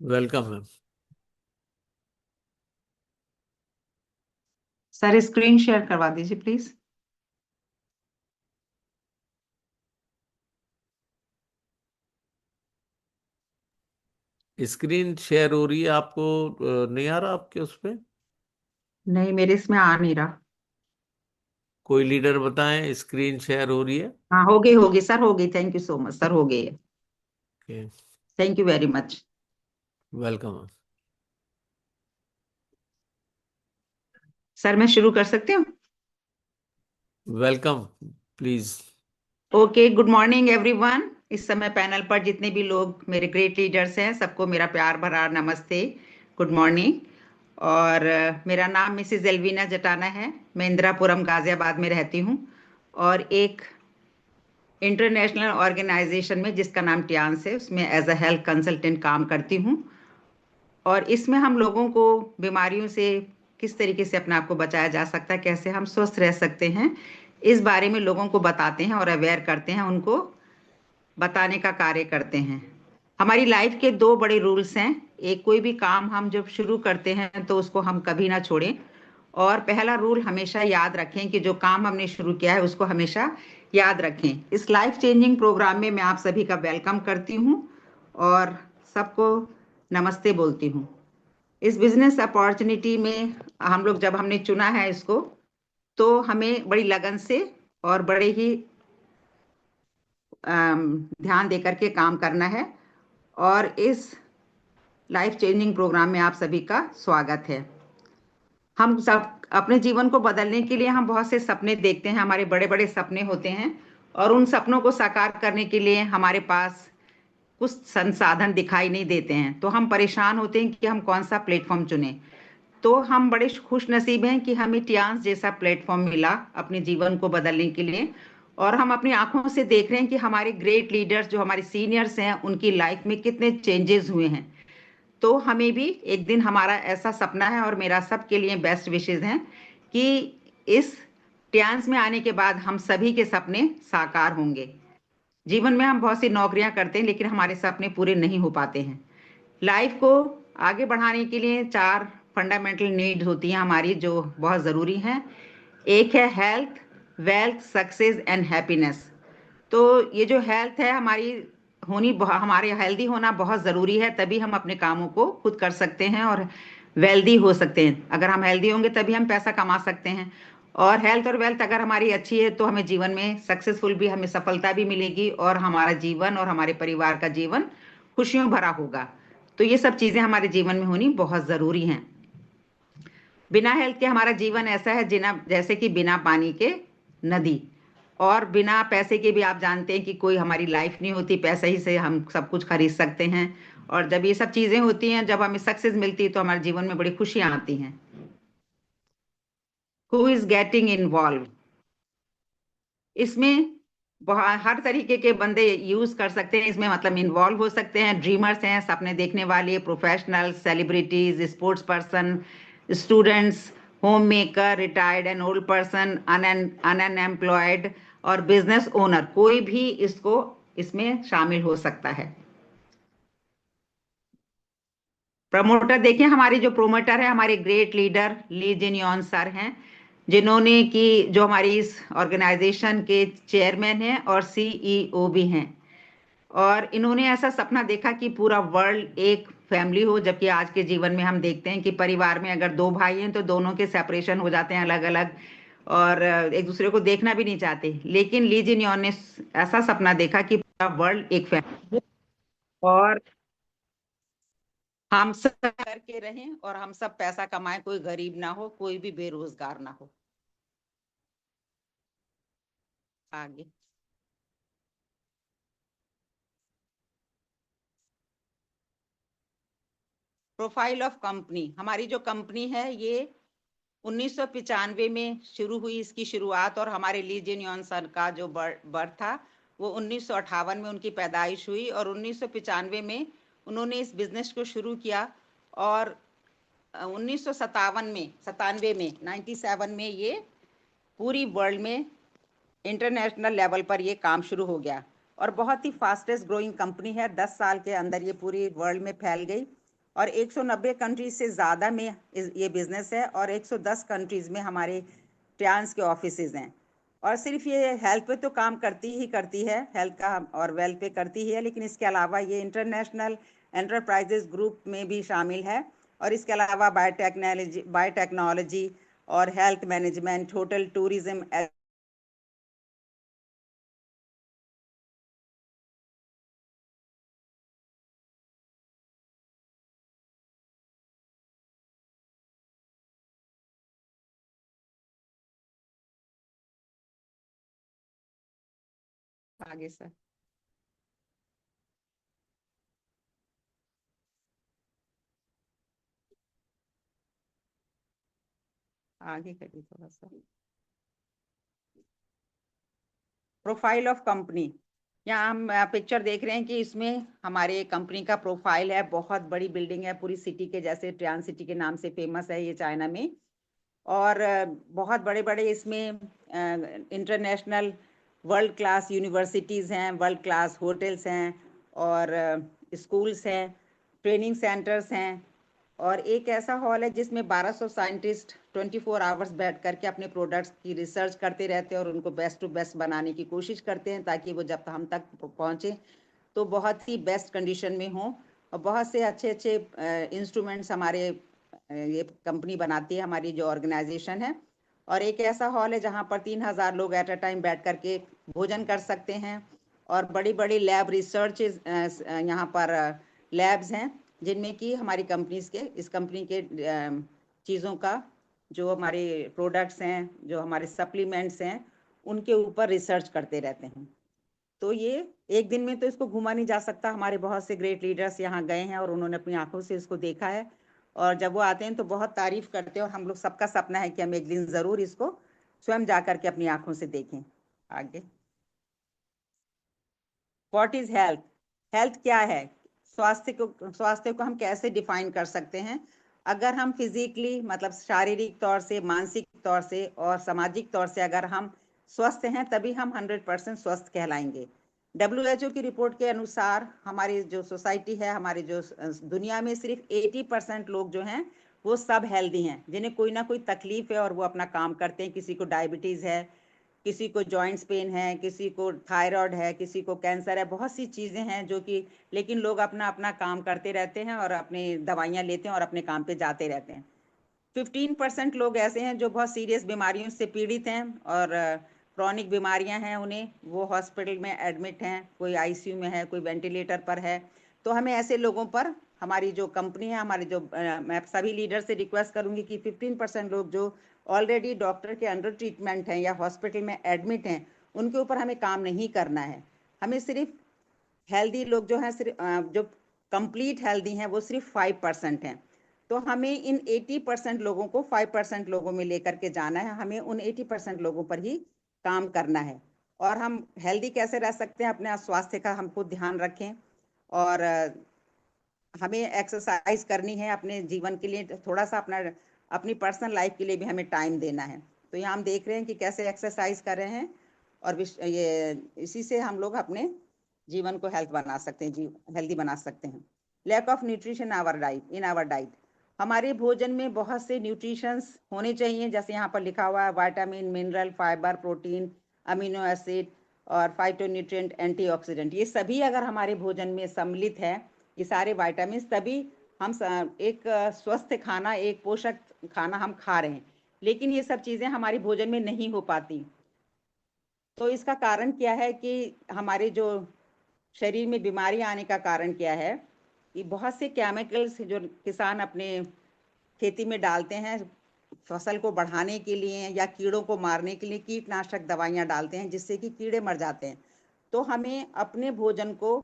Welcome ma'am. Sir screen share करवा दीजिए please. Screen share हो रही है आपको? नहीं आ रहा आपके उस पे? नहीं, मेरे इसमें आ नहीं रहा। कोई लीडर बताएं, स्क्रीन शेयर हो रही है? हाँ, हो गई सर, हो गई। Thank you so much sir, हो गई है। Thank you very much. Welcome ma'am. Sir मैं शुरू कर सकती हूँ? Welcome, please. Okay, good morning everyone. इस समय पैनल पर जितने भी लोग मेरे ग्रेट लीडर्स हैं, सबको मेरा प्यार भरा नमस्ते, गुड मॉर्निंग। और मेरा नाम मिसिज एल्वीना जटाना है। मैं इंदिरापुरम गाजियाबाद में रहती हूँ और एक इंटरनेशनल ऑर्गेनाइजेशन में जिसका नाम टियांस है, उसमें एज अ हेल्थ कंसल्टेंट काम करती हूँ। और इसमें हम लोगों को बीमारियों से किस तरीके से अपने आप को बचाया जा सकता है, कैसे हम स्वस्थ रह सकते हैं, इस बारे में लोगों को बताते हैं और अवेयर करते हैं, उनको बताने का कार्य करते हैं। हमारी लाइफ के दो बड़े रूल्स हैं। एक, कोई भी काम हम जब शुरू करते हैं तो उसको हम कभी ना छोड़ें। और पहला रूल हमेशा याद रखें कि जो काम हमने शुरू किया है उसको हमेशा याद रखें। इस लाइफ चेंजिंग प्रोग्राम में मैं आप सभी का वेलकम करती हूँ और सबको नमस्ते बोलती हूँ। इस बिजनेस अपॉर्चुनिटी में हम लोग जब हमने चुना है इसको, तो हमें बड़ी लगन से और बड़े ही ध्यान दे करके काम करना है। और इस लाइफ चेंजिंग प्रोग्राम में आप सभी का स्वागत है। हम सब अपने जीवन को बदलने के लिए हम बहुत से सपने देखते हैं, हमारे बड़े बड़े सपने होते हैं। और उन सपनों को साकार करने के लिए हमारे पास कुछ संसाधन दिखाई नहीं देते हैं, तो हम परेशान होते हैं कि हम कौन सा प्लेटफॉर्म चुने। तो हम बड़े खुश नसीब हैं कि हमें टियांस जैसा प्लेटफॉर्म मिला अपने जीवन को बदलने के लिए। और हम अपनी आंखों से देख रहे हैं कि हमारे ग्रेट लीडर्स जो हमारे सीनियर्स हैं, उनकी लाइफ में कितने चेंजेस हुए हैं। तो हमें भी एक दिन, हमारा ऐसा सपना है और मेरा सबके लिए बेस्ट विशेष हैं कि इस टियांस में आने के बाद हम सभी के सपने साकार होंगे। जीवन में हम बहुत सी नौकरियां करते हैं लेकिन हमारे सपने पूरे नहीं हो पाते हैं। लाइफ को आगे बढ़ाने के लिए चार फंडामेंटल नीड्स होती हैं हमारी, जो बहुत ज़रूरी हैं। एक है health, wealth, success and happiness. तो ये जो हेल्थ है हमारी, हमारे हेल्दी होना बहुत ज़रूरी है, तभी हम अपने कामों को खुद कर सकते हैं और वेल्दी हो सकते हैं। अगर हम हेल्दी होंगे तभी हम पैसा कमा सकते हैं। और हेल्थ और वेल्थ अगर हमारी अच्छी है तो हमें जीवन में सक्सेसफुल भी, हमें सफलता भी मिलेगी और हमारा जीवन और हमारे परिवार का जीवन खुशियों भरा होगा। तो ये सब चीज़ें हमारे जीवन में होनी बहुत ज़रूरी हैं। बिना हेल्थ के हमारा जीवन ऐसा है जिना जैसे कि बिना पानी के नदी। और बिना पैसे के भी आप जानते हैं कि कोई हमारी लाइफ नहीं होती। पैसे ही से हम सब कुछ खरीद सकते हैं। और जब ये सब चीजें होती हैं, जब हमें सक्सेस मिलती है, तो हमारे जीवन में बड़ी खुशियां आती हैं। हु इज गेटिंग इन्वॉल्व, इसमें हर तरीके के बंदे यूज कर सकते हैं। इसमें मतलब इन्वॉल्व हो सकते हैं। ड्रीमर्स हैं, सपने देखने वाले, professional, celebrities, sports person, students, home maker, retired and old person, unemployed और बिजनेस ओनर, कोई भी इसको इसमें शामिल हो सकता है। प्रमोटर देखिए, हमारे जो प्रोमोटर है, हमारे ग्रेट लीडर ली जिन यॉन सर हैं, जिन्होंने कि जो हमारी इस ऑर्गेनाइजेशन के चेयरमैन हैं और सीईओ भी हैं। और इन्होंने ऐसा सपना देखा कि पूरा वर्ल्ड एक फैमिली हो, जबकि आज के जीवन में हम देखते हैं कि परिवार में अगर दो भाई हैं तो दोनों के सेपरेशन हो जाते हैं अलग अलग, और एक दूसरे को देखना भी नहीं चाहते। लेकिन ली जिन यॉन ने ऐसा सपना देखा कि पूरा वर्ल्ड एक फैमिली हो और हम सब करके रहें और हम सब पैसा कमाएं, कोई गरीब ना हो, कोई भी बेरोजगार ना हो। आगे, प्रोफाइल ऑफ कंपनी। हमारी जो कंपनी है ये 1995 में शुरू हुई, इसकी शुरुआत। और हमारे ली जिन यॉन सर का जो बर्थ था वो 1958 में उनकी पैदाइश हुई और 1995 में उन्होंने इस बिजनेस को शुरू किया। और 1957 में 97 में ये पूरी वर्ल्ड में इंटरनेशनल लेवल पर ये काम शुरू हो गया। और बहुत ही फास्टेस्ट ग्रोइंग कंपनी है। 10 साल के अंदर ये पूरी वर्ल्ड में फैल गई। और 190 कंट्रीज से ज़्यादा में ये बिजनेस है, और 110 कंट्रीज में हमारे ट्रांस के ऑफिसेज हैं। और सिर्फ ये हेल्थ पे तो काम करती है, हेल्थ का और वेल्थ पे करती ही है, लेकिन इसके अलावा ये इंटरनेशनल एंटरप्राइजेस ग्रुप में भी शामिल है। और इसके अलावा बायोटेक्नोलॉजी और हेल्थ मैनेजमेंट, होटल, टूरिज्म, आगे सर, आगे करिए थोड़ा सा। प्रोफाइल ऑफ कंपनी, यहाँ हम पिक्चर देख रहे हैं कि इसमें हमारे कंपनी का प्रोफाइल है। बहुत बड़ी बिल्डिंग है, पूरी सिटी के जैसे, ट्रियान सिटी के नाम से फेमस है ये चाइना में। और बहुत बड़े बड़े इसमें इंटरनेशनल वर्ल्ड क्लास यूनिवर्सिटीज़ हैं, वर्ल्ड क्लास होटल्स हैं, और स्कूल्स हैं, ट्रेनिंग सेंटर्स हैं। और एक ऐसा हॉल है जिसमें 1200 साइंटिस्ट 24 आवर्स बैठ करके अपने प्रोडक्ट्स की रिसर्च करते रहते हैं और उनको बेस्ट टू बेस्ट बनाने की कोशिश करते हैं, ताकि वो जब हम तक पहुँचे तो बहुत ही बेस्ट कंडीशन में हों। और बहुत से अच्छे अच्छे इंस्ट्रूमेंट्स हमारे ये कंपनी बनाती है, हमारी जो ऑर्गेनाइजेशन है। और एक ऐसा हॉल है जहाँ पर 3000 लोग एट अ टाइम बैठ करके भोजन कर सकते हैं। और बड़ी बड़ी लैब रिसर्च यहाँ पर लैब्स हैं, जिनमें कि हमारी कंपनीज के, इस कंपनी के चीज़ों का, जो हमारे प्रोडक्ट्स हैं, जो हमारे सप्लीमेंट्स हैं, उनके ऊपर रिसर्च करते रहते हैं। तो ये एक दिन में तो इसको घूमा नहीं जा सकता। हमारे बहुत से ग्रेट लीडर्स यहाँ गए हैं और उन्होंने अपनी आंखों से इसको देखा है, और जब वो आते हैं तो बहुत तारीफ करते हैं। और हम लोग सबका सपना है कि हम एक दिन ज़रूर इसको स्वयं जा करके अपनी आंखों से देखें। आगे, व्हाट इज हेल्थ? हेल्थ क्या है? स्वास्थ्य को हम कैसे डिफाइन कर सकते हैं? अगर हम फिजिकली, मतलब शारीरिक तौर से, मानसिक तौर से और सामाजिक तौर से अगर हम स्वस्थ हैं, तभी हम 100% स्वस्थ कहलाएंगे। WHO की रिपोर्ट के अनुसार हमारी जो सोसाइटी है, हमारी जो दुनिया में सिर्फ 80% लोग जो हैं वो सब हेल्दी हैं, जिन्हें कोई ना कोई तकलीफ है और वो अपना काम करते हैं। किसी को डायबिटीज़ है, किसी को जॉइंट्स पेन है, किसी को थायराइड है, किसी को कैंसर है, बहुत सी चीज़ें हैं जो कि, लेकिन लोग अपना अपना काम करते रहते हैं और अपनी दवाइयाँ लेते हैं और अपने काम पे जाते रहते हैं। 15% लोग ऐसे हैं जो बहुत सीरियस बीमारियों से पीड़ित हैं और क्रॉनिक बीमारियां हैं उन्हें, वो हॉस्पिटल में एडमिट हैं, कोई आईसीयू में है, कोई वेंटिलेटर पर है। तो हमें ऐसे लोगों पर, हमारी जो कंपनी है, हमारी जो मैं सभी लीडर से रिक्वेस्ट करूंगी कि 15% लोग जो ऑलरेडी डॉक्टर के अंडर ट्रीटमेंट हैं या हॉस्पिटल में एडमिट हैं, उनके ऊपर हमें काम नहीं करना है। हमें सिर्फ हेल्दी लोग जो हैं, सिर्फ जो कंप्लीट हेल्दी हैं, वो सिर्फ 5% हैं। तो हमें इन 80% लोगों को 5% लोगों में लेकर के जाना है। हमें उन 80% लोगों पर ही काम करना है। और हम हेल्दी कैसे रह सकते हैं? अपने स्वास्थ्य का हमको ध्यान रखें, और हमें एक्सरसाइज करनी है अपने जीवन के लिए, थोड़ा सा अपना, अपनी पर्सनल लाइफ के लिए भी हमें टाइम देना है। तो यहाँ हम देख रहे हैं कि कैसे एक्सरसाइज कर रहे हैं, और ये इसी से हम लोग अपने जीवन को हेल्थ बना सकते हैं, हेल्दी बना सकते हैं। Lack of nutrition our diet, in our diet, हमारे भोजन में बहुत से न्यूट्रिशंस होने चाहिए, जैसे यहाँ पर लिखा हुआ है vitamin, mineral, fibre, protein, amino acid और फाइटोन्यूट्रिएंट, एंटीऑक्सीडेंट। ये सभी अगर हमारे भोजन में सम्मिलित है, ये सारे विटामिन, तभी हम एक स्वस्थ खाना, एक पोषक खाना हम खा रहे हैं। लेकिन ये सब चीज़ें हमारे भोजन में नहीं हो पाती। तो इसका कारण क्या है कि हमारे जो शरीर में बीमारियां आने का कारण क्या है कि बहुत से केमिकल्स जो किसान अपने खेती में डालते हैं फसल को बढ़ाने के लिए या कीड़ों को मारने के लिए, कीटनाशक दवाइयां डालते हैं जिससे कि कीड़े मर जाते हैं। तो हमें अपने भोजन को,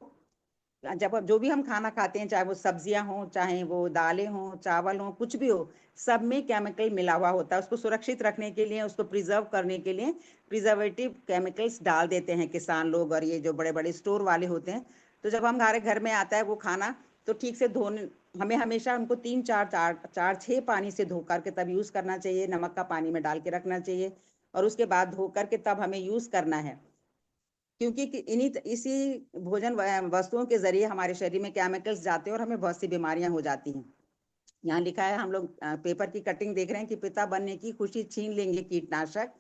जब जो भी हम खाना खाते हैं, चाहे वो सब्जियां हों, चाहे वो दालें हों, चावल हों, कुछ भी हो, सब में केमिकल मिला हुआ होता है। उसको सुरक्षित रखने के लिए, उसको प्रिजर्व करने के लिए प्रिजर्वेटिव केमिकल्स डाल देते हैं किसान लोग, और ये जो बड़े बड़े स्टोर वाले होते हैं। तो जब हमारे घर में आता है वो खाना, तो ठीक से धोने, हमें हमेशा उनको 3 4 4 4 6 पानी से धो करके तब यूज़ करना चाहिए, नमक का पानी में डाल के रखना चाहिए, और उसके बाद धो करके तब हमें यूज़ करना है। क्योंकि इसी भोजन वस्तुओं के जरिए हमारे शरीर में केमिकल्स जाते हैं और हमें बहुत सी बीमारियां हो जाती हैं। यहाँ लिखा है, हम लोग पेपर की कटिंग देख रहे हैं कि पिता बनने की खुशी छीन लेंगे कीटनाशक।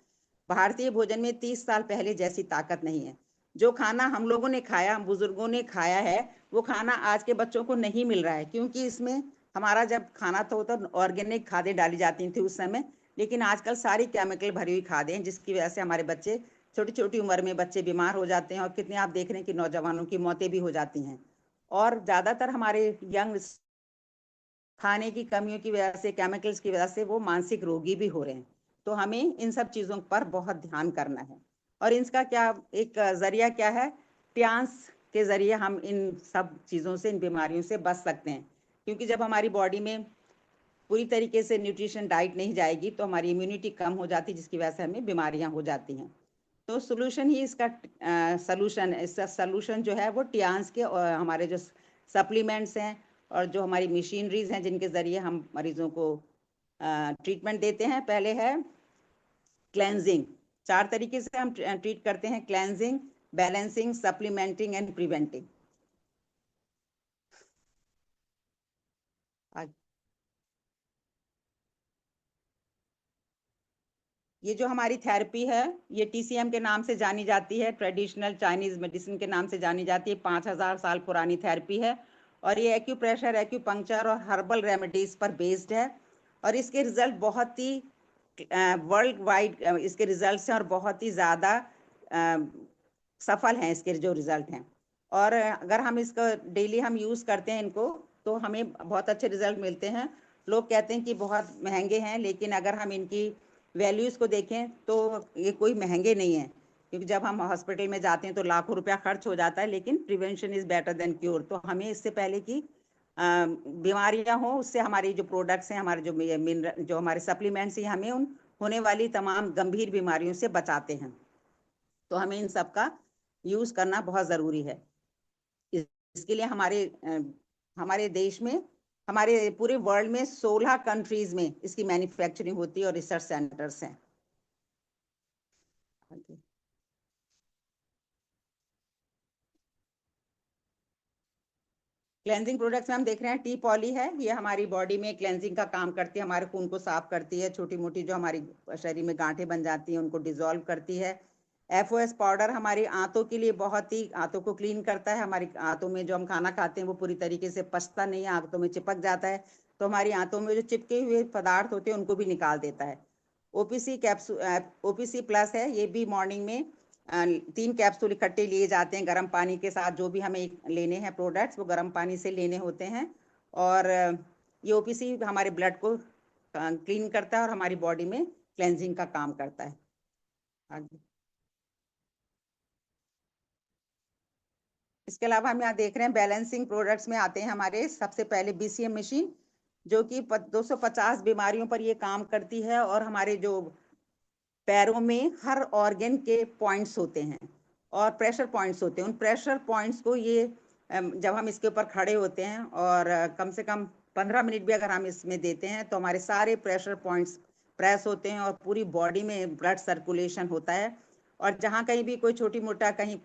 भारतीय भोजन में 30 साल पहले जैसी ताकत नहीं है। जो खाना हम लोगों ने खाया, हम बुजुर्गों ने खाया है, वो खाना आज के बच्चों को नहीं मिल रहा है, क्योंकि इसमें हमारा जब खाना था तो ऑर्गेनिक खादें डाली जाती थी उस समय, लेकिन आजकल सारी केमिकल भरी हुई खादें हैं, जिसकी वजह से हमारे बच्चे छोटी छोटी उम्र में बच्चे बीमार हो जाते हैं, और कितने आप देख रहे हैं कि नौजवानों की मौतें भी हो जाती हैं। और ज्यादातर हमारे यंग खाने की कमियों की वजह से, केमिकल्स की वजह से वो मानसिक रोगी भी हो रहे हैं। तो हमें इन सब चीजों पर बहुत ध्यान करना है। और इसका क्या एक जरिया क्या है, ट्यांस के जरिए हम इन सब चीजों से, इन बीमारियों से बच सकते हैं। क्योंकि जब हमारी बॉडी में पूरी तरीके से न्यूट्रिशन डाइट नहीं जाएगी तो हमारी इम्यूनिटी कम हो जाती है, जिसकी वजह से हमें बीमारियां हो जाती हैं। तो सोल्यूशन ही इसका इसका सोल्यूशन जो है वो टियान्स के हमारे जो सप्लीमेंट्स हैं और जो हमारी मशीनरीज हैं जिनके ज़रिए हम मरीजों को ट्रीटमेंट देते हैं। पहले है क्लेंजिंग। 4 तरीके से हम ट्रीट करते हैं: cleansing, balancing, supplementing and preventing. ये जो हमारी थेरेपी है, ये TCM के नाम से जानी जाती है, ट्रेडिशनल चाइनीज मेडिसिन के नाम से जानी जाती है। 5000 साल पुरानी थेरेपी है, और ये एक्यूप्रेशर, एक्यूपंक्चर और हर्बल रेमेडीज पर बेस्ड है। और इसके रिजल्ट बहुत ही वर्ल्ड वाइड इसके रिजल्ट्स हैं, और बहुत ही ज़्यादा सफल हैं इसके जो रिजल्ट हैं। और अगर हम इसको डेली हम यूज़ करते हैं इनको, तो हमें बहुत अच्छे रिजल्ट मिलते हैं। लोग कहते हैं कि बहुत महंगे हैं, लेकिन अगर हम इनकी वैल्यूज़ को देखें तो ये कोई महंगे नहीं है। क्योंकि जब हम हॉस्पिटल में जाते हैं तो लाखों रुपया खर्च हो जाता है, लेकिन prevention is better than cure. तो हमें इससे पहले कि बीमारियां हो, उससे हमारी जो प्रोडक्ट्स हैं, हमारे जो मिनरल, जो हमारे सप्लीमेंट्स हैं, हमें उन होने वाली तमाम गंभीर बीमारियों से बचाते हैं। तो हमें इन सब का यूज़ करना बहुत ज़रूरी है। इसके लिए हमारे देश में, हमारे पूरे वर्ल्ड में 16 कंट्रीज में इसकी मैन्युफैक्चरिंग होती है और रिसर्च सेंटर्स हैं। क्लेंजिंग प्रोडक्ट्स में हम देख रहे हैं टी पॉली है, ये हमारी बॉडी में क्लेंजिंग का काम करती है, हमारे खून को साफ करती है, छोटी मोटी जो हमारी शरीर में गांठें बन जाती हैं उनको डिसॉल्व करती है। FOS पाउडर हमारी आंतों के लिए बहुत ही, आंतों को क्लीन करता है। हमारी आंतों में जो हम खाना खाते हैं वो पूरी तरीके से पचता नहीं है, आंतों में चिपक जाता है, तो हमारी आंतों में जो चिपके हुए पदार्थ होते हैं उनको भी निकाल देता है। OPC कैप्सूल, OPC प्लस है, ये भी मॉर्निंग में 3 कैप्सूल इकट्ठे लिए जाते हैं गर्म पानी के साथ। जो भी हमें लेने हैं प्रोडक्ट्स, वो गर्म पानी से लेने होते हैं। और ये OPC हमारे ब्लड को क्लीन करता है और हमारी बॉडी में क्लेंजिंग का काम करता है। आगे इसके अलावा हम यहाँ देख रहे हैं बैलेंसिंग प्रोडक्ट्स में आते हैं हमारे सबसे पहले BCM मशीन, जो कि 250 बीमारियों पर ये काम करती है। और हमारे जो पैरों में हर ऑर्गन के पॉइंट्स होते हैं और प्रेशर पॉइंट्स होते हैं, उन प्रेशर पॉइंट्स को ये जब हम इसके ऊपर खड़े होते हैं और कम से कम 15 मिनट भी अगर हम इसमें देते हैं, तो हमारे सारे प्रेशर पॉइंट्स प्रेस होते हैं और पूरी बॉडी में ब्लड सर्कुलेशन होता है। और जहाँ कहीं भी कोई छोटी मोटा, कहीं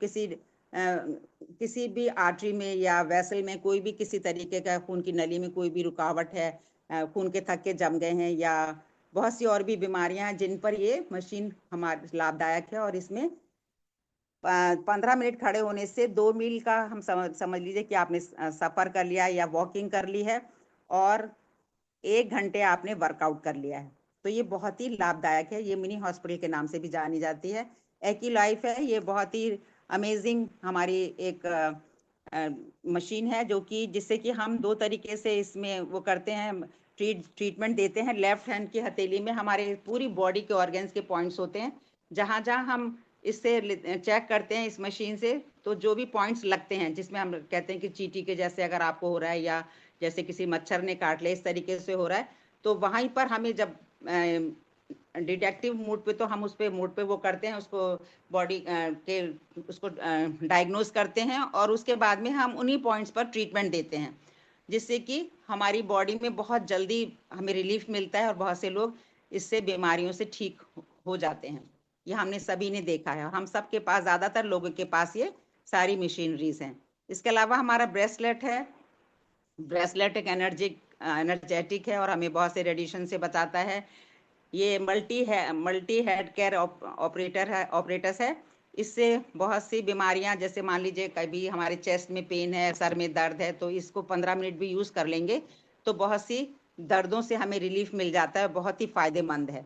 किसी भी आर्टरी में या वेसल में कोई भी किसी तरीके का खून की नली में कोई भी रुकावट है, खून के थक्के जम गए हैं, या बहुत सी और भी बीमारियां हैं जिन पर ये मशीन हमारे लाभदायक है। और इसमें 15 मिनट खड़े होने से 2 मील का हम समझ लीजिए कि आपने सफर कर लिया या वॉकिंग कर ली है, और 1 घंटे आपने वर्कआउट कर लिया है। तो ये बहुत ही लाभदायक है, ये मिनी हॉस्पिटल के नाम से भी जानी जाती है। एक्यूलाइफ है, ये बहुत ही अमेजिंग हमारी एक मशीन है, जो कि जिससे कि हम 2 तरीके से इसमें वो करते हैं, ट्रीटमेंट देते हैं। लेफ्ट हैंड की हथेली में हमारे पूरी बॉडी के ऑर्गन्स के पॉइंट्स होते हैं, जहाँ जहाँ हम इससे चेक करते हैं इस मशीन से, तो जो भी पॉइंट्स लगते हैं जिसमें हम कहते हैं कि चींटी के जैसे अगर आपको हो रहा है, या जैसे किसी मच्छर ने काट लिया इस तरीके से हो रहा है, तो वहीं पर हमें जब डिटेक्टिव मोड पे, तो हम उस पे मोड पे वो करते हैं, उसको बॉडी के उसको डायग्नोज करते हैं, और उसके बाद में हम उन्हीं पॉइंट्स पर ट्रीटमेंट देते हैं, जिससे कि हमारी बॉडी में बहुत जल्दी हमें रिलीफ मिलता है और बहुत से लोग इससे बीमारियों से ठीक हो जाते हैं। ये हमने सभी ने देखा है, और हम सबके पास, ज्यादातर लोगों के पास ये सारी मशीनरीज हैं। इसके अलावा हमारा ब्रेसलेट है। ब्रेसलेट एक एनर्जेटिक है और हमें बहुत से रेडिएशन से बचाता है। ये मल्टी हेड केयर ऑपरेटर्स है। इससे बहुत सी बीमारियां, जैसे मान लीजिए कभी हमारे चेस्ट में पेन है, सर में दर्द है, तो इसको 15 मिनट भी यूज कर लेंगे तो बहुत सी दर्दों से हमें रिलीफ मिल जाता है, बहुत ही फायदेमंद है।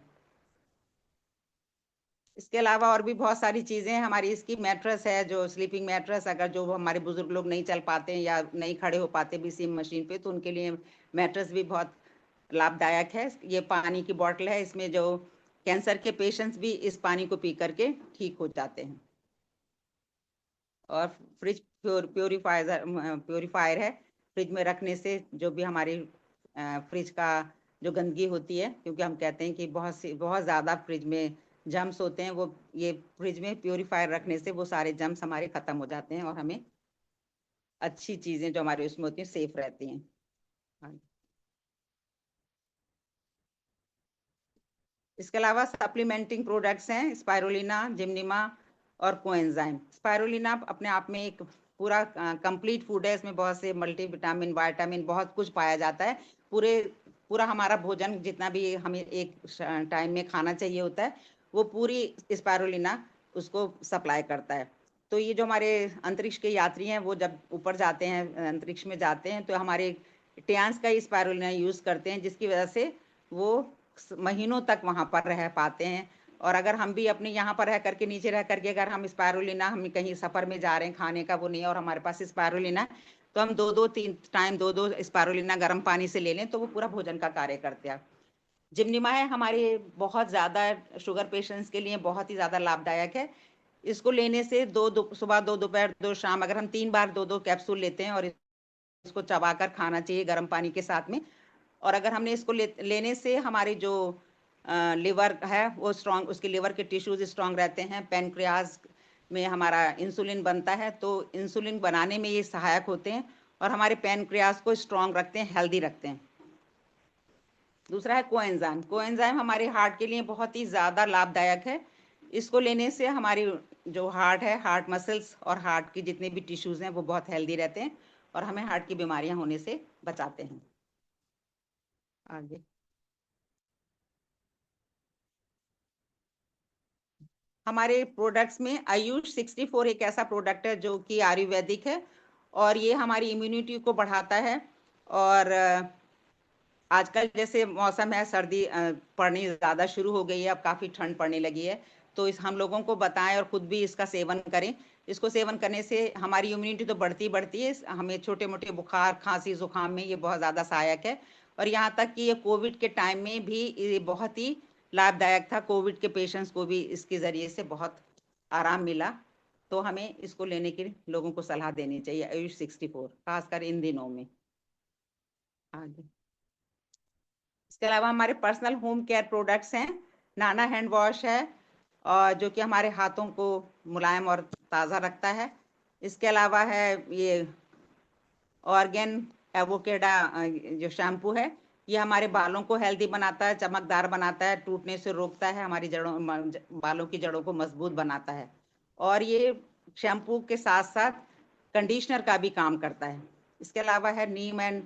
इसके अलावा और भी बहुत सारी चीजें हैं हमारी। इसकी मैट्रेस है, जो स्लीपिंग मैट्रेस, अगर जो हमारे बुजुर्ग लोग नहीं चल पाते हैं या नहीं खड़े हो पाते भी इसी मशीन पे, तो उनके लिए मैट्रेस भी बहुत लाभदायक है। ये पानी की बोतल है, इसमें जो कैंसर के पेशेंट्स भी इस पानी को पी करके ठीक हो जाते हैं। और फ्रिज प्योरीफायर है। फ्रिज में रखने से जो भी हमारी फ्रिज का जो गंदगी होती है, क्योंकि हम कहते हैं कि बहुत ज़्यादा फ्रिज में जम्स होते हैं, वो ये फ्रिज में प्योरीफायर रखने से वो सारे जम्स हमारे ख़त्म हो जाते हैं और हमें अच्छी चीज़ें जो हमारे उसमें होती हैं सेफ रहती हैं। हाँ। इसके अलावा सप्लीमेंटिंग प्रोडक्ट्स हैं स्पाइरुलिना, जिम्निमा और कोएंजाइम। स्पाइरुलिना अपने आप में एक पूरा कंप्लीट फूड है। इसमें बहुत से मल्टीविटामिन, विटामिन, बहुत कुछ पाया जाता है। पूरा हमारा भोजन जितना भी हमें एक टाइम में खाना चाहिए होता है, वो पूरी स्पाइरुलिना उसको सप्लाई करता है। तो ये जो हमारे अंतरिक्ष के यात्री हैं, वो जब ऊपर जाते हैं, अंतरिक्ष में जाते हैं, तो हमारे टियान्स का स्पाइरुलिना यूज करते हैं, जिसकी वजह से वो महीनों तक वहां पर रह पाते हैं। और अगर हम भी अपने यहाँ पर रह करके, नीचे रह करके, अगर हम स्पाइरुलिना, हम कहीं सफर में जा रहे हैं, खाने का वो नहीं है और हमारे पास स्पाइरुलिना, तो हम दो दो तीन टाइम दो स्पाइरुलिना गर्म पानी से ले लें तो वो पूरा भोजन का कार्य करते हैं। जिम्निमा है हमारे बहुत ज्यादा शुगर पेशेंट्स के लिए बहुत ही ज्यादा लाभदायक है। इसको लेने से सुबह 2 दोपहर 2 शाम, अगर हम 3 बार 2 कैप्सूल लेते हैं, और इसको चबाकर खाना चाहिए गर्म पानी के साथ में। और अगर हमने इसको लेने से हमारी जो लिवर है वो स्ट्रांग, उसके लिवर के टिश्यूज स्ट्रांग रहते हैं। पेनक्रियाज में हमारा इंसुलिन बनता है, तो इंसुलिन बनाने में ये सहायक होते हैं और हमारे पेनक्रियाज को स्ट्रांग रखते हैं, हेल्दी रखते हैं। दूसरा है कोएंजाइम। कोएंजाइम हमारे हार्ट के लिए बहुत ही ज़्यादा लाभदायक है। इसको लेने से हमारी जो हार्ट है, हार्ट मसल्स और हार्ट की जितने भी टिश्यूज हैं वो बहुत हेल्दी रहते हैं और हमें हार्ट की बीमारियां होने से बचाते हैं। आगे हमारे प्रोडक्ट्स में आयुष 64 एक ऐसा प्रोडक्ट है जो कि आयुर्वेदिक है और ये हमारी इम्यूनिटी को बढ़ाता है। और आजकल जैसे मौसम है, सर्दी पड़नी ज़्यादा शुरू हो गई है, अब काफ़ी ठंड पड़ने लगी है, तो इस हम लोगों को बताएं और ख़ुद भी इसका सेवन करें। इसको सेवन करने से हमारी इम्यूनिटी तो बढ़ती बढ़ती है, हमें छोटे मोटे बुखार, खांसी, जुकाम में ये बहुत ज़्यादा सहायक है। और यहाँ तक कि ये कोविड के टाइम में भी ये बहुत ही लाभदायक था। कोविड के पेशेंट्स को भी इसके ज़रिए से बहुत आराम मिला। तो हमें इसको लेने के लोगों को सलाह देनी चाहिए, आयुष 64, खासकर इन दिनों में। आगे इसके अलावा हमारे पर्सनल होम केयर प्रोडक्ट्स हैं। नाना हैंड वॉश है और जो कि हमारे हाथों को मुलायम और ताज़ा रखता है। इसके अलावा है ये ऑर्गेन एवोकेडा जो शैम्पू है, ये हमारे बालों को हेल्दी बनाता है, चमकदार बनाता है, टूटने से रोकता है, हमारी बालों की जड़ों को मजबूत बनाता है। और ये शैम्पू के साथ साथ कंडीशनर का भी काम करता है। इसके अलावा है नीम एंड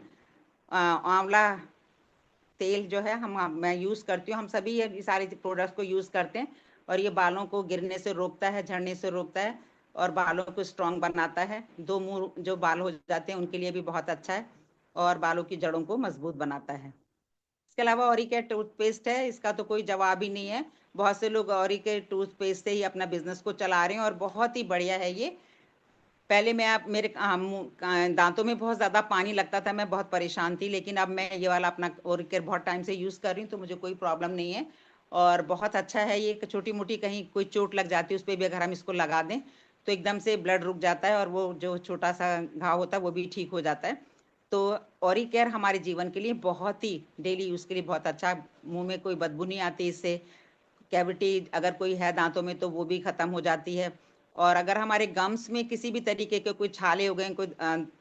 आंवला तेल जो है मैं यूज़ करती हूँ। हम सभी ये सारे प्रोडक्ट्स को यूज़ करते हैं और ये बालों को गिरने से रोकता है, झड़ने से रोकता है और बालों को स्ट्रॉन्ग बनाता है। दो मुंह जो बाल हो जाते हैं उनके लिए भी बहुत अच्छा है और बालों की जड़ों को मजबूत बनाता है। इसके अलावा ओरिकेयर टूथपेस्ट है, इसका तो कोई जवाब ही नहीं है। बहुत से लोग ओरिकेयर टूथपेस्ट से ही अपना बिजनेस को चला रहे हैं और बहुत ही बढ़िया है ये। पहले मैं मेरे दांतों में बहुत ज़्यादा पानी लगता था, मैं बहुत परेशान थी, लेकिन अब मैं ये वाला अपना ओरिकेयर बहुत टाइम से यूज़ कर रही हूँ तो मुझे कोई प्रॉब्लम नहीं है और बहुत अच्छा है ये। छोटी मोटी कहीं कोई चोट लग जाती है, उस पर भी अगर हम इसको लगा दें तो एकदम से ब्लड रुक जाता है और वो जो छोटा सा घाव होता है वो भी ठीक हो जाता है। तो ओरिकेयर हमारे जीवन के लिए बहुत ही डेली यूज़ के लिए बहुत अच्छा। मुंह में कोई बदबू नहीं आती इससे। कैविटी अगर कोई है दांतों में तो वो भी ख़त्म हो जाती है। और अगर हमारे गम्स में किसी भी तरीके के कोई छाले हो गए, कोई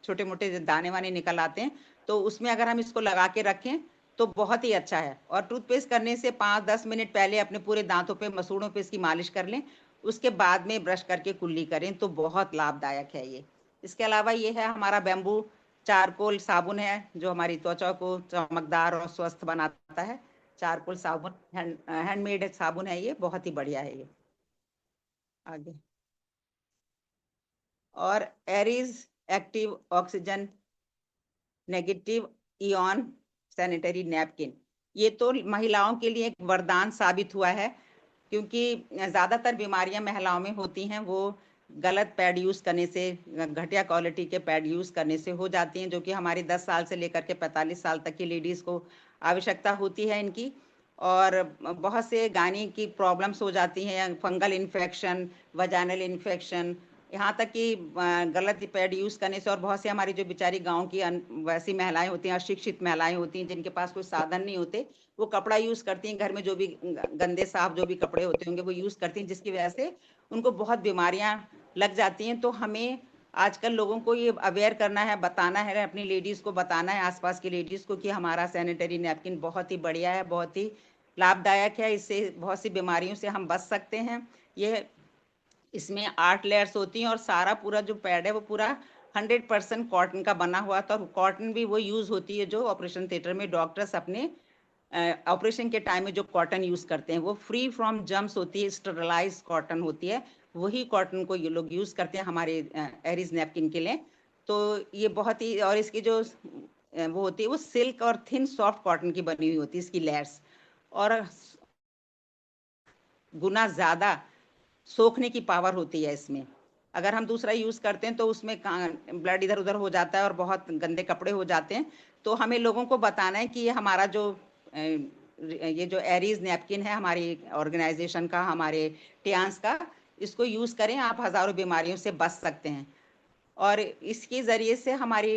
छोटे मोटे दाने वाने निकल आते हैं, तो उसमें अगर हम इसको लगा के रखें तो बहुत ही अच्छा है। और टूथपेस्ट करने से 5-10 मिनट पहले अपने पूरे दांतों पे, मसूड़ों पे इसकी मालिश कर लें, उसके बाद में ब्रश करके कुल्ली करें तो बहुत लाभदायक है ये। इसके अलावा ये है हमारा बैम्बू चारकोल साबुन है, जो हमारी त्वचा को चमकदार और स्वस्थ बनाता है। चारकोल साबुन हैंडमेड साबुन है, ये बहुत ही बढ़िया है ये। आगे, और Aries active oxygen negative ion sanitary napkin, ये तो महिलाओं के लिए एक वरदान साबित हुआ है, क्योंकि ज्यादातर बीमारियां महिलाओं में होती हैं वो गलत पैड यूज करने से, घटिया क्वालिटी के पैड यूज करने से हो जाती हैं, जो कि हमारी 10 साल से लेकर के 45 साल तक की लेडीज को आवश्यकता होती है इनकी। और बहुत से गायनी की प्रॉब्लम्स हो जाती हैं, फंगल इन्फेक्शन, वजाइनल इन्फेक्शन, यहाँ तक कि गलत पैड यूज करने से। और बहुत से हमारी जो बेचारी गांव की वैसी महिलाएं होती हैं, अशिक्षित महिलाएं होती हैं, जिनके पास कोई साधन नहीं होते, वो कपड़ा यूज करती हैं घर में, जो भी गंदे साफ जो भी कपड़े होते होंगे वो यूज करती हैं, जिसकी वजह से उनको बहुत बीमारियां लग जाती हैं। तो हमें आजकल लोगों को ये अवेयर करना है, बताना है, अपनी लेडीज को बताना है, आसपास की लेडीज को, कि हमारा सैनिटरी नैपकिन बहुत ही बढ़िया है, बहुत ही लाभदायक है, इससे बहुत सी बीमारियों से हम बच सकते हैं। ये इसमें 8 लेयर्स होती हैं और सारा पूरा जो पैड है वो पूरा 100% कॉटन का बना हुआ था। और कॉटन भी वो यूज होती है जो ऑपरेशन थिएटर में डॉक्टर्स अपने ऑपरेशन के टाइम में जो कॉटन यूज करते हैं, वो फ्री फ्रॉम जर्म्स होती है, स्टरलाइज कॉटन होती है, वही कॉटन को ये लोग यूज करते हैं हमारे एरीज नैपकिन के लिए। तो ये बहुत ही, और इसकी जो वो होती है वो सिल्क और थिन सॉफ्ट कॉटन की बनी हुई होती है इसकी लेयर्स, और गुना ज्यादा सोखने की पावर होती है इसमें। अगर हम दूसरा यूज करते हैं तो उसमें ब्लड इधर उधर हो जाता है और बहुत गंदे कपड़े हो जाते हैं। तो हमें लोगों को बताना है कि ये हमारा जो ये जो एरीज नैपकिन है हमारी ऑर्गेनाइजेशन का, हमारे टियांस का, इसको यूज करें, आप हजारों बीमारियों से बच सकते हैं। और इसके जरिए से हमारी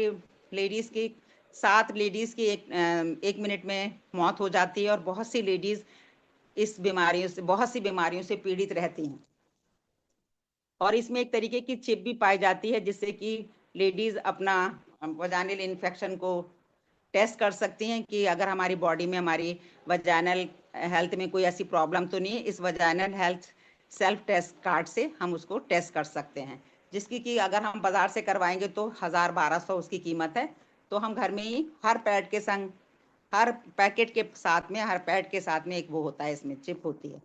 लेडीज की 7 लेडीज की एक मिनट में मौत हो जाती है, और बहुत सी लेडीज इस बीमारियों से, बहुत सी बीमारियों से पीड़ित रहती हैं। और इसमें एक तरीके की चिप भी पाई जाती है, जिससे कि लेडीज अपना वजाइनल इन्फेक्शन को टेस्ट कर सकती हैं, कि अगर हमारी बॉडी में, हमारी वजाइनल हेल्थ में कोई ऐसी प्रॉब्लम तो नहीं है। इस vaginal health self test card से हम उसको टेस्ट कर सकते हैं, जिसकी कि अगर हम बाजार से करवाएंगे तो 1000-1200 उसकी कीमत है। तो हम घर में ही हर पैड के संग, हर पैकेट के साथ में, हर पैड के साथ में एक वो होता है, इसमें चिप होती है।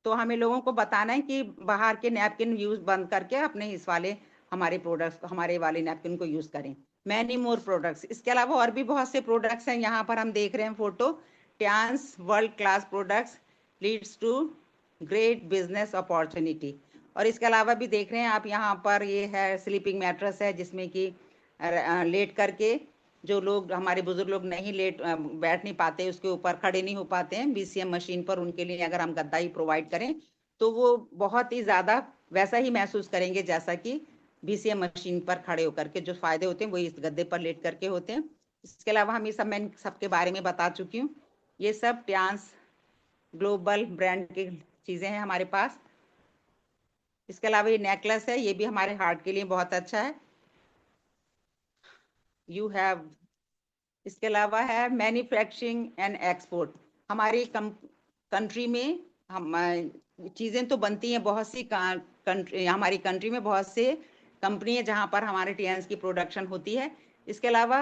तो हमें लोगों को बताना है कि बाहर के नैपकिन यूज बंद करके अपने इस वाले, हमारे प्रोडक्ट्स, हमारे वाले नैपकिन को यूज करें। मैनी मोर प्रोडक्ट्स, इसके अलावा और भी बहुत से प्रोडक्ट्स हैं, यहाँ पर हम देख रहे हैं photo. Tiens world class products leads to great business opportunity. और इसके अलावा भी देख रहे हैं आप, यहाँ पर ये है स्लीपिंग मैट्रेस है, जिसमें कि लेट करके जो लोग, हमारे बुजुर्ग लोग नहीं बैठ नहीं पाते, उसके ऊपर खड़े नहीं हो पाते हैं बीसीएम मशीन पर, उनके लिए अगर हम गद्दा ही प्रोवाइड करें तो वो बहुत ही ज्यादा वैसा ही महसूस करेंगे जैसा कि बीसीएम मशीन पर खड़े होकर के जो फायदे होते हैं वो इस गद्दे पर लेट करके होते हैं। इसके अलावा हम ये सब, मैं सबके बारे में बता चुकी हूँ। ये सब ट्यान्स ग्लोबल ब्रांड की चीजें हैं हमारे पास। इसके अलावा ये नेकलेस है, ये भी हमारे हार्ट के लिए बहुत अच्छा है। यू हैव, इसके अलावा है मैन्युफैक्चरिंग एंड एक्सपोर्ट। हमारी कंट्री में हम चीज़ें तो बनती हैं, बहुत सी कंट्री, हमारी कंट्री में बहुत से कंपनी है जहाँ पर हमारे टीएंस की प्रोडक्शन होती है। इसके अलावा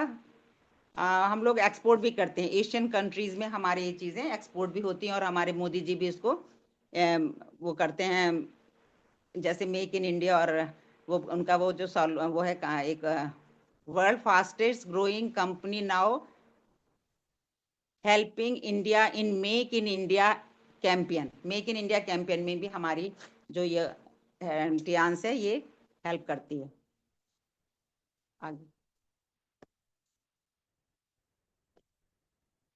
हम लोग एक्सपोर्ट भी करते हैं, एशियन कंट्रीज में हमारी ये चीज़ें एक्सपोर्ट भी होती हैं, और हमारे मोदी जी भी इसको वो करते हैं, जैसे मेक इन इंडिया। और वो उनका वो जो वो है एक world fastest growing company now helping India in make in India campaign. Make in India campaign में भी हमारी जो ये टियांस है ये हेल्प करती है। आगे,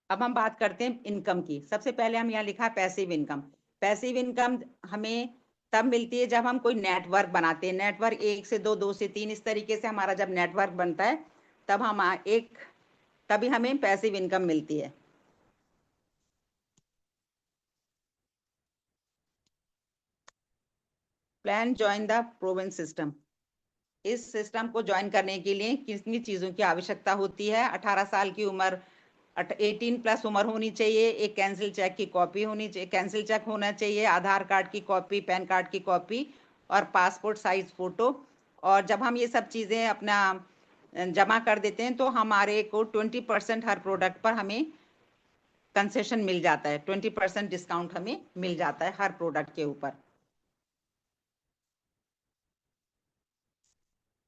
अब हम बात करते हैं इनकम की। सबसे पहले हम यहाँ लिखा है पैसिव इनकम। पैसिव इनकम हमें तब मिलती है जब हम कोई नेटवर्क बनाते हैं। नेटवर्क 1 से 2, 2 से 3, इस तरीके से हमारा जब नेटवर्क बनता है तब हम एक, तभी हमें पैसिव इनकम मिलती है। Plan join the Provence system. इस सिस्टम को ज्वाइन करने के लिए कितनी चीज़ों की आवश्यकता होती है। 18 साल की उम्र, 18+ उम्र होनी चाहिए, एक कैंसिल चेक की कॉपी होनी चाहिए, कैंसिल चेक होना चाहिए, आधार कार्ड की कॉपी, पैन कार्ड की कॉपी और पासपोर्ट साइज फोटो। और जब हम ये सब चीज़ें अपना जमा कर देते हैं तो हमारे को 20% हर प्रोडक्ट पर हमें कंसेशन मिल जाता है, 20% डिस्काउंट हमें मिल जाता है हर प्रोडक्ट के ऊपर।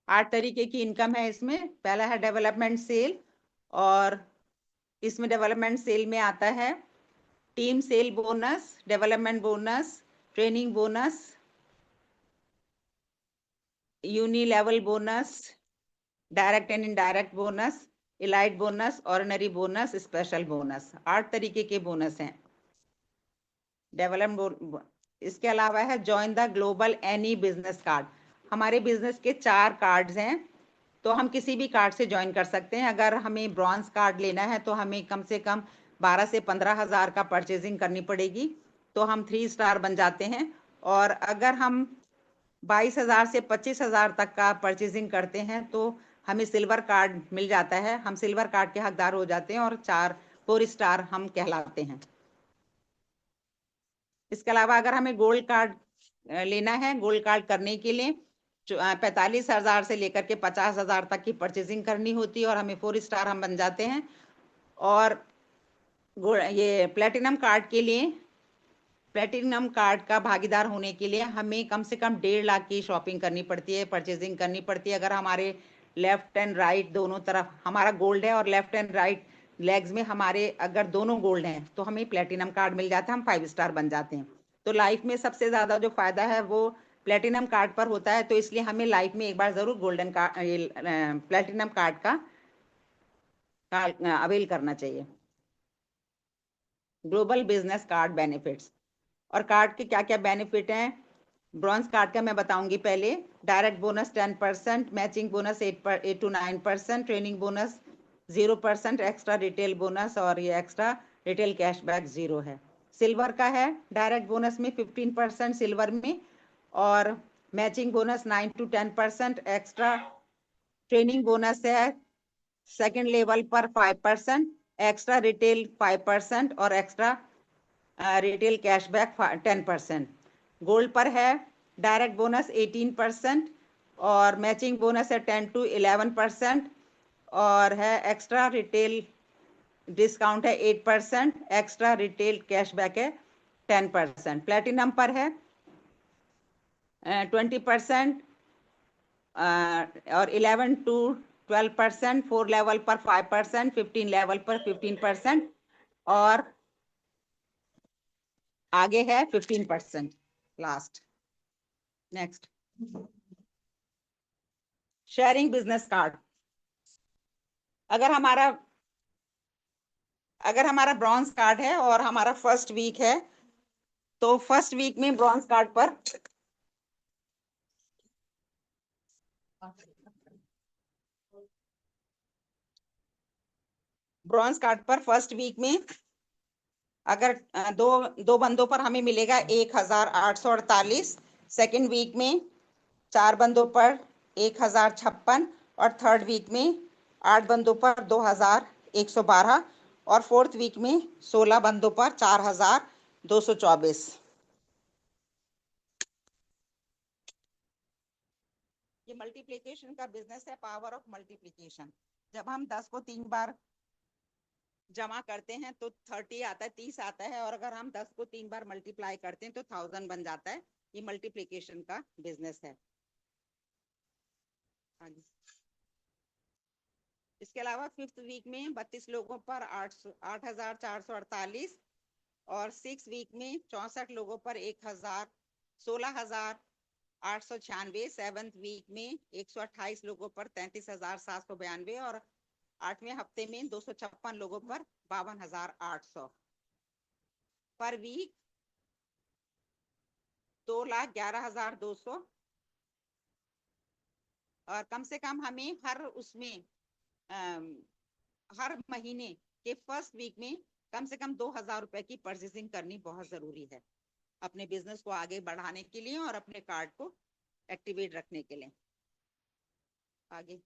8 तरीके की इनकम है इसमें। पहला है डेवलपमेंट सेल, और इसमें डेवलपमेंट सेल में आता है team sale bonus, development bonus, training bonus, uni level bonus, direct and indirect bonus, elite bonus, ordinary bonus, special bonus. 8 तरीके के बोनस हैं डेवलपमेंट। इसके अलावा है join the global any business card. हमारे बिजनेस के 4 कार्ड्स हैं, तो हम किसी भी कार्ड से ज्वाइन कर सकते हैं। अगर हमें ब्रॉन्ज कार्ड लेना है तो हमें कम से कम 12 से 15 हज़ार का परचेजिंग करनी पड़ेगी, तो हम 3 स्टार बन जाते हैं। और अगर हम 22,000 से 25,000 तक का परचेजिंग करते हैं तो हमें सिल्वर कार्ड मिल जाता है, हम सिल्वर कार्ड के हकदार हो जाते हैं और 4 स्टार हम कहलाते हैं। इसके अलावा अगर हमें गोल्ड कार्ड लेना है, गोल्ड कार्ड करने के लिए 45,000 से लेकर के 50,000 तक की परचेजिंग करनी होती है और हमें 4 स्टार हम बन जाते हैं। और ये प्लेटिनम कार्ड के लिए, प्लेटिनम कार्ड का भागीदार होने के लिए हमें कम से कम 1.5 लाख की शॉपिंग करनी पड़ती है, परचेजिंग करनी पड़ती है। अगर हमारे लेफ्ट एंड राइट दोनों तरफ हमारा गोल्ड है और लेफ्ट एंड राइट लेग्स में हमारे अगर दोनों गोल्ड हैं तो हमें प्लेटिनम कार्ड मिल जाता है, हम 5 स्टार बन जाते हैं। तो लाइफ में सबसे ज़्यादा जो फायदा है वो प्लेटिनम कार्ड पर होता है, तो इसलिए हमें लाइफ में एक बार ज़रूर गोल्डन कार्ड, प्लेटिनम कार्ड का अवेल करना चाहिए। ग्लोबल बिजनेस कार्ड बेनिफिट्स, और कार्ड के क्या क्या बेनिफिट हैं। ब्रॉन्ज कार्ड का मैं बताऊंगी पहले। Direct bonus 10%, matching bonus 8 to 9%, training bonus 0%, extra retail bonus, और ये एक्स्ट्रा रिटेल कैशबैक 0 है। सिल्वर का है डायरेक्ट बोनस में 15% सिल्वर में, और matching bonus 9 to 10%, extra training bonus है सेकेंड लेवल पर 5%, एक्स्ट्रा रिटेल 5% और एक्स्ट्रा रिटेल कैशबैक 10%। गोल्ड पर है डायरेक्ट बोनस 18% और मैचिंग बोनस है 10 to 11%, और है एक्स्ट्रा रिटेल डिस्काउंट है 8%, एक्स्ट्रा रिटेल कैशबैक है 10%। प्लेटिनम पर है 20% और 11 to 12%, 4 लेवल पर 5%, 15 लेवल पर 15%, और आगे है 15% last. Next, sharing business card. अगर हमारा ब्रॉन्ज कार्ड है और हमारा फर्स्ट वीक है, तो फर्स्ट वीक में ब्रॉन्ज कार्ड पर फर्स्ट वीक में अगर दो बंदों पर हमें मिलेगा 1,848, सेकेंड वीक में 4 बंदों पर 1,056, और थर्ड वीक में 8 बंदों पर 2,112, और फोर्थ वीक में 16 बंदों पर 4,224। ये मल्टीप्लिकेशन का बिजनेस है, पावर ऑफ मल्टीप्लिकेशन। जब हम 10 को 3 बार जमा करते हैं तो 30 आता है, 30 आता है, और अगर हम 10 को 3 बार मल्टीप्लाई करते हैं तो 1000 बन जाता है। ये मल्टीप्लिकेशन का बिजनेस है। हाँ जी। इसके अलावा फिफ्थ वीक में 32 लोगों पर 8,448, और 6 वीक में 64 लोगों पर 16,896। सेवंथ वीक में 128 लोगों पर 33,792, और 8वें हफ्ते में 256 लोगों पर 52,800 पर वीक, 2,11,200। और कम से कम हमें हर महीने के फर्स्ट वीक में कम से कम 2,000 रुपए की परचेसिंग करनी बहुत जरूरी है अपने बिजनेस को आगे बढ़ाने के लिए और अपने कार्ड को एक्टिवेट रखने के लिए। आगे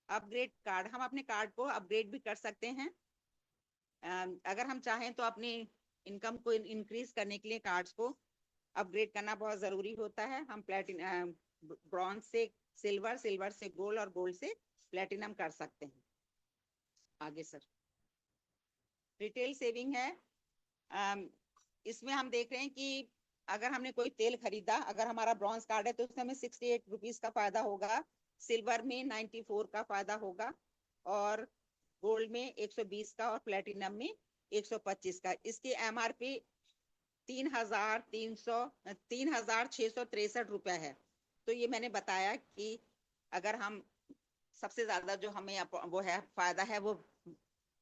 अपग्रेड कार्ड, हम अपने कार्ड को अपग्रेड भी कर सकते हैं। अगर हम चाहें तो अपनी इनकम को इंक्रीज करने के लिए कार्ड्स को अपग्रेड करना बहुत जरूरी होता है। हम ब्रॉन्ज से सिल्वर, सिल्वर से गोल्ड और गोल्ड से प्लेटिनम कर सकते हैं। आगे सर, रिटेल सेविंग है। इसमें हम देख रहे हैं कि अगर हमने कोई तेल खरीदा, अगर हमारा ब्रॉन्ज कार्ड है तो उसमें हमें 68 रुपीज का फायदा होगा, सिल्वर में 94 का फायदा होगा, और गोल्ड में 120 का, और प्लेटिनम में 125 का। इसकी एमआरपी 3,663 रुपया है। तो ये मैंने बताया कि अगर हम सबसे ज्यादा जो हमें वो है फायदा है वो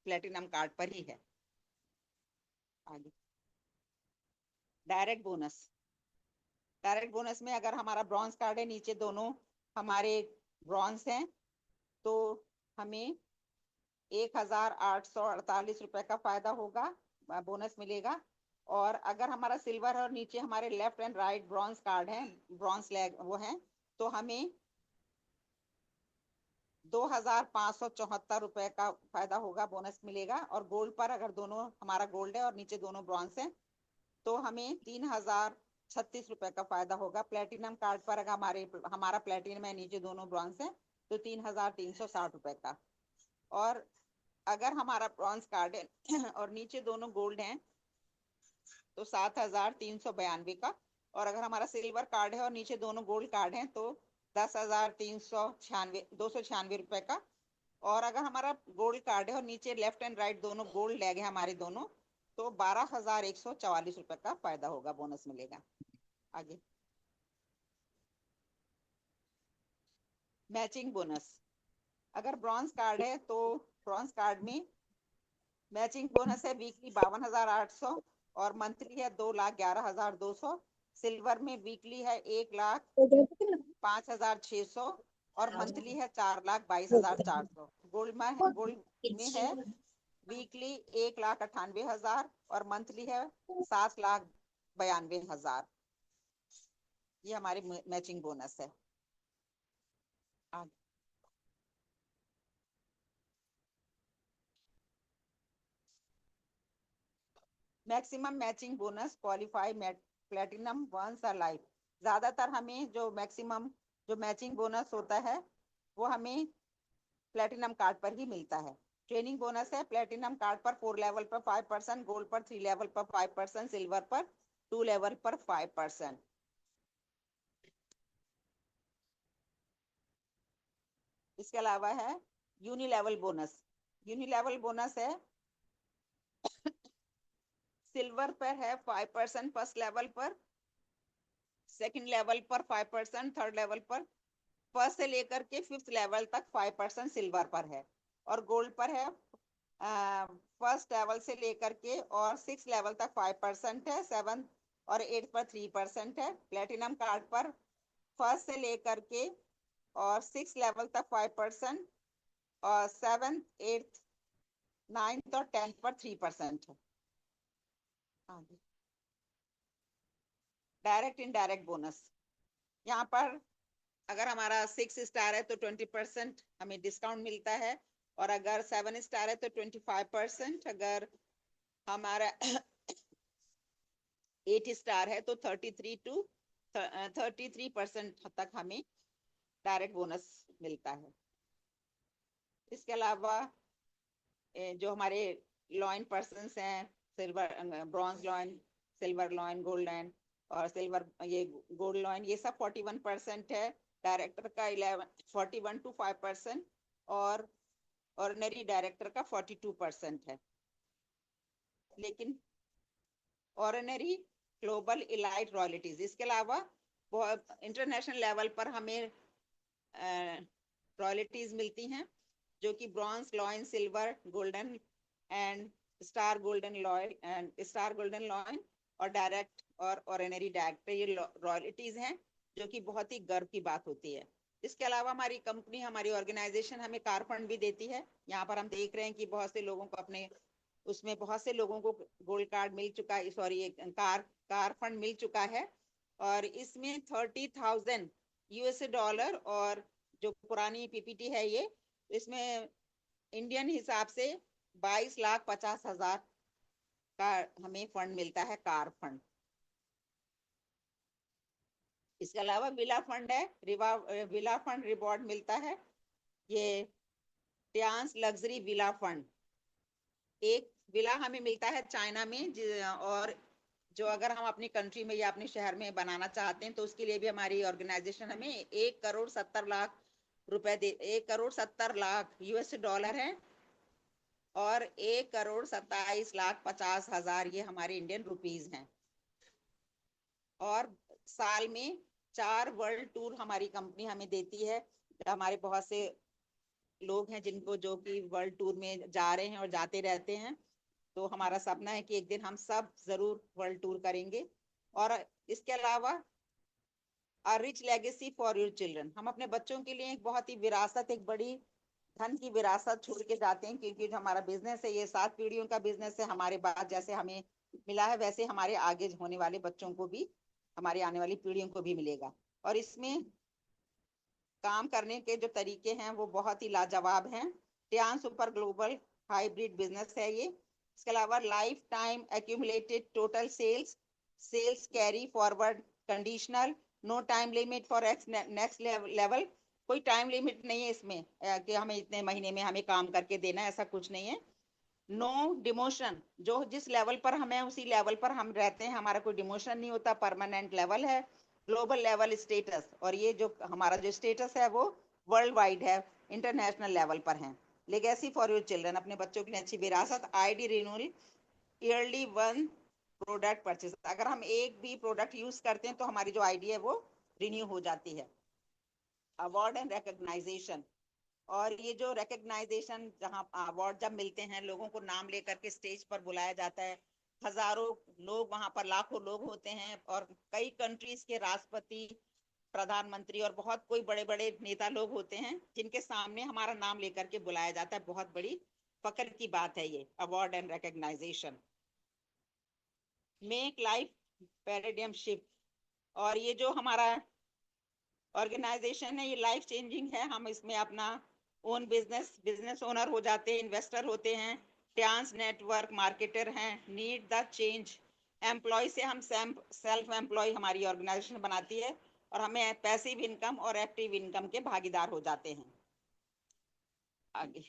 प्लेटिनम कार्ड पर ही है। आगे डायरेक्ट बोनस। डायरेक्ट बोनस में अगर हमारा ब्रॉन्ज कार्ड है, नीचे दोनों हमारे ब्रॉन्ज हैं, तो हमें 1,848 रुपए का फायदा होगा, बोनस मिलेगा। और अगर हमारा सिल्वर है और नीचे हमारे left and right bronze card है, ब्रॉन्ज लेग वो है, तो हमें 2,574 रुपए का फायदा होगा, बोनस मिलेगा। और गोल्ड पर अगर दोनों हमारा गोल्ड है और नीचे दोनों ब्रॉन्ज है, तो हमें 3,036 रुपए का फायदा होगा। प्लेटिनम कार्ड पर अगर हमारा प्लेटिनम है, नीचे दोनों ब्रॉन्ज है, तो 3,360 रुपए का। और अगर हमारा ब्रॉन्ज कार्ड है और नीचे दोनों गोल्ड हैं, तो 7,392 का। और अगर हमारा सिल्वर कार्ड है और नीचे दोनों गोल्ड कार्ड हैं, तो 10,396 रुपए का। और अगर हमारा गोल्ड कार्ड है और नीचे लेफ्ट एंड राइट दोनों गोल्ड लेग है हमारे दोनों, तो 12,144 रुपए का फायदा होगा, बोनस मिलेगा। आगे मैचिंग बोनस। अगर ब्रॉन्ज कार्ड है तो ब्रॉन्ज कार्ड में मैचिंग बोनस है वीकली 52,800, और मंथली है 2,11,200। सिल्वर में वीकली है 1,05,600, और मंथली है 4,22,400। गोल्ड में है वीकली 1,98,000, और मंथली है 7,92,000। ये हमारी मैचिंग बोनस है। Maximum matching bonus qualify platinum once a life. ज्यादातर हमें जो मैक्सिमम जो मैचिंग बोनस होता है वो हमें प्लेटिनम कार्ड पर ही मिलता है। ट्रेनिंग बोनस है प्लेटिनम कार्ड पर 4 लेवल पर 5%, गोल्ड पर 3 लेवल पर 5%, सिल्वर पर 2 लेवल पर 5%। इसके अलावा है यूनिलेवल बोनस। यूनिलेवल बोनस है सिल्वर पर है 5% फर्स्ट लेवल पर, सेकंड लेवल पर 5%, थर्ड लेवल पर, फर्स्ट से लेकर के फिफ्थ लेवल तक 5% सिल्वर पर है। और गोल्ड पर है फर्स्ट लेवल से लेकर के और सिक्स लेवल तक 5% है, सेवन और एट पर 3% है। प्लेटिनम कार्ड पर फर्स्ट से लेकर के और सिक्स लेवल तक 5%, और सेवन, एट्थ, नाइन्थ और 10th पर 3% है। डायरेक्ट इनडायरेक्ट बोनस, यहाँ पर अगर हमारा 6 स्टार है तो 20% हमें डिस्काउंट मिलता है, और अगर 7 स्टार है तो 25%, अगर हमारा 8 स्टार है तो 33% तक हमें डायरेक्ट बोनस मिलता है। इसके अलावा जो हमारे लॉइन पर्सन्स हैं, silver, bronze lion, silver lion, gold lion और सिल्वर ये गोल्ड लॉइन, ये सब 41% है। डायरेक्टर का 41 to 5%, और ऑर्डिनरी डायरेक्टर का 42% है। लेकिन ऑर्डिनरी, ग्लोबल, इलाइट, रॉयल्टीज, इसके अलावा इंटरनेशनल लेवल पर हमें रॉयल्टीज मिलती हैं, जो कि bronze lion, silver, golden and star golden loyal and star golden lion और डायरेक्ट और ऑर्डिनरी डायरेक्ट, ये रॉयल्टीज हैं, जो कि बहुत ही गर्व की बात होती है। इसके अलावा हमारी कंपनी, हमारी ऑर्गेनाइजेशन हमें कार फंड भी देती है। यहाँ पर हम देख रहे हैं कि बहुत से लोगों को अपने उसमें बहुत से लोगों को गोल्ड कार्ड मिल चुका है, सॉरी कार फंड मिल चुका है। और इसमें $30,000 और जो पुरानी पीपीटी है ये, इसमें इंडियन हिसाब से 22,50,000 का हमें फंड मिलता है, कार फंड। इसके अलावा विला फंड है, विला फंड रिवॉर्ड मिलता है। ये ट्रांस लग्जरी विला फंड, एक विला हमें मिलता है चाइना में, और जो अगर हम अपनी कंट्री में या अपने शहर में बनाना चाहते हैं तो उसके लिए भी हमारी ऑर्गेनाइजेशन हमें 1,70,00,000 रुपए दे, 1,70,00,000 US डॉलर है, और 1,27,50,000 ये हमारे इंडियन रुपीज हैं। और साल में 4 वर्ल्ड टूर हमारी कंपनी हमें देती है। हमारे बहुत से लोग हैं जिनको जो कि वर्ल्ड टूर में जा रहे हैं और जाते रहते हैं, तो हमारा सपना है कि एक दिन हम सब जरूर वर्ल्ड टूर करेंगे। और इसके अलावा a rich legacy for your children, हम अपने बच्चों के लिए एक बहुत ही विरासत, एक बड़ी धन की विरासत छोड़ के जाते हैं, क्योंकि जो हमारा बिजनेस है ये 7 पीढ़ियों का बिजनेस है। हमारे बाद जैसे हमें मिला है वैसे हमारे आगे होने वाले बच्चों को भी, हमारी आने वाली पीढ़ियों को भी मिलेगा। और इसमें काम करने के जो तरीके हैं वो बहुत ही लाजवाब हैं। Trans super global hybrid business है ये। इसके अलावा life time accumulated total sales, sales carry forward conditional, no time limit for next level. कोई टाइम लिमिट नहीं है इसमें कि हमें इतने महीने में हमें काम करके देना है, ऐसा कुछ नहीं है। नो डिमोशन, जो जिस लेवल पर हमें उसी लेवल पर हम रहते हैं, हमारा कोई डिमोशन नहीं होता, परमानेंट लेवल है। ग्लोबल लेवल स्टेटस, और ये जो हमारा जो स्टेटस है वो वर्ल्ड वाइड है, इंटरनेशनल लेवल पर है। लेगेसी फॉर योर चिल्ड्रन, अपने बच्चों के लिए अच्छी विरासत। ID renewal, yearly 1 product purchase, अगर हम एक भी प्रोडक्ट यूज करते हैं तो हमारी जो आईडी है वो रिन्यू हो जाती है। अवार्ड एंड रिकॉग्नाइजेशन, और ये जो रिकग्नाइजेशन, जहाँ अवार्ड जब मिलते हैं, लोगों को नाम लेकर के स्टेज पर बुलाया जाता है, हजारों लोग वहां पर, लाखों लोग होते हैं, और कई कंट्रीज के राष्ट्रपति, प्रधानमंत्री और बहुत कोई बड़े बड़े नेता लोग होते हैं जिनके सामने हमारा नाम लेकर के बुलाया जाता है। बहुत बड़ी फख्र की बात है ये award and recognisation. Make life paradigm shift, और ये जो हमारा ऑर्गेनाइजेशन है ये लाइफ चेंजिंग है। हम इसमें अपना ओन बिजनेस ओनर हो जाते हैं, इन्वेस्टर होते हैं, ट्रांस नेटवर्क मार्केटर हैं, नीड द चेंज एम्प्लॉय से हम सेल्फ एम्प्लॉय हमारी ऑर्गेनाइजेशन बनाती है, और हमें पैसिव इनकम और एक्टिव इनकम के भागीदार हो जाते हैं। आगे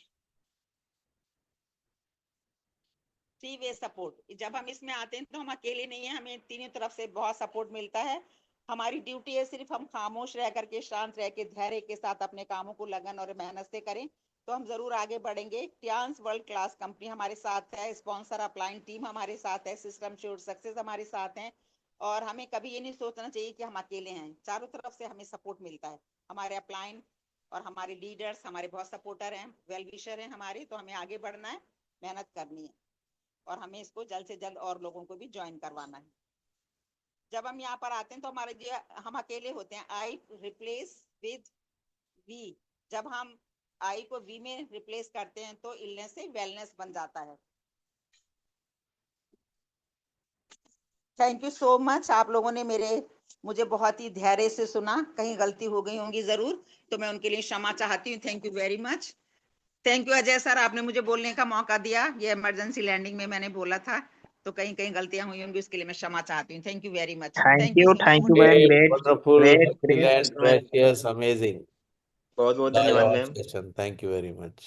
थ्री वे सपोर्ट, जब हम इसमें आते हैं तो हम अकेले नहीं है, हमें तीनों तरफ से बहुत सपोर्ट मिलता है। हमारी ड्यूटी है सिर्फ हम खामोश रह करके, शांत रह के, धैर्य के साथ अपने कामों को लगन और मेहनत से करें तो हम जरूर आगे बढ़ेंगे। ट्रांस वर्ल्ड क्लास कंपनी हमारे साथ है, स्पॉन्सर अपलाइन टीम हमारे साथ है, सिस्टम श्योर सक्सेस हमारे साथ है। और हमें कभी ये नहीं सोचना चाहिए कि हम अकेले हैं, चारों तरफ से हमें सपोर्ट मिलता है। हमारे अपलाइन और हमारे लीडर्स हमारे बहुत सपोर्टर हैं, वेल विशर हैं हमारे, तो हमें आगे बढ़ना है, मेहनत करनी है, और हमें इसको जल्द से जल्द और लोगों को भी ज्वाइन करवाना है। जब हम यहाँ पर आते हैं तो हमारे जो हम अकेले होते हैं, आई रिप्लेस विद वी, जब हम आई को वी में रिप्लेस करते हैं तो इलनेस से वेलनेस बन जाता है। थैंक यू सो मच, आप लोगों ने मुझे बहुत ही धैर्य से सुना। कहीं गलती हो गई होंगी जरूर, तो मैं उनके लिए क्षमा चाहती हूँ। Thank you very much. Thank you Ajay sir, आपने मुझे बोलने का मौका दिया। ये इमरजेंसी लैंडिंग में मैंने बोला था, तो कहीं कहीं गलतियां हुई होंगी, उसके लिए मैं क्षमा चाहती हूँ। Thank you very much, thank you so thank much. You ma'am, Great, great wonderful, great great excellent, precious, amazing. बहुत बहुत धन्यवाद Dialogue ma'am. session. Thank you very much.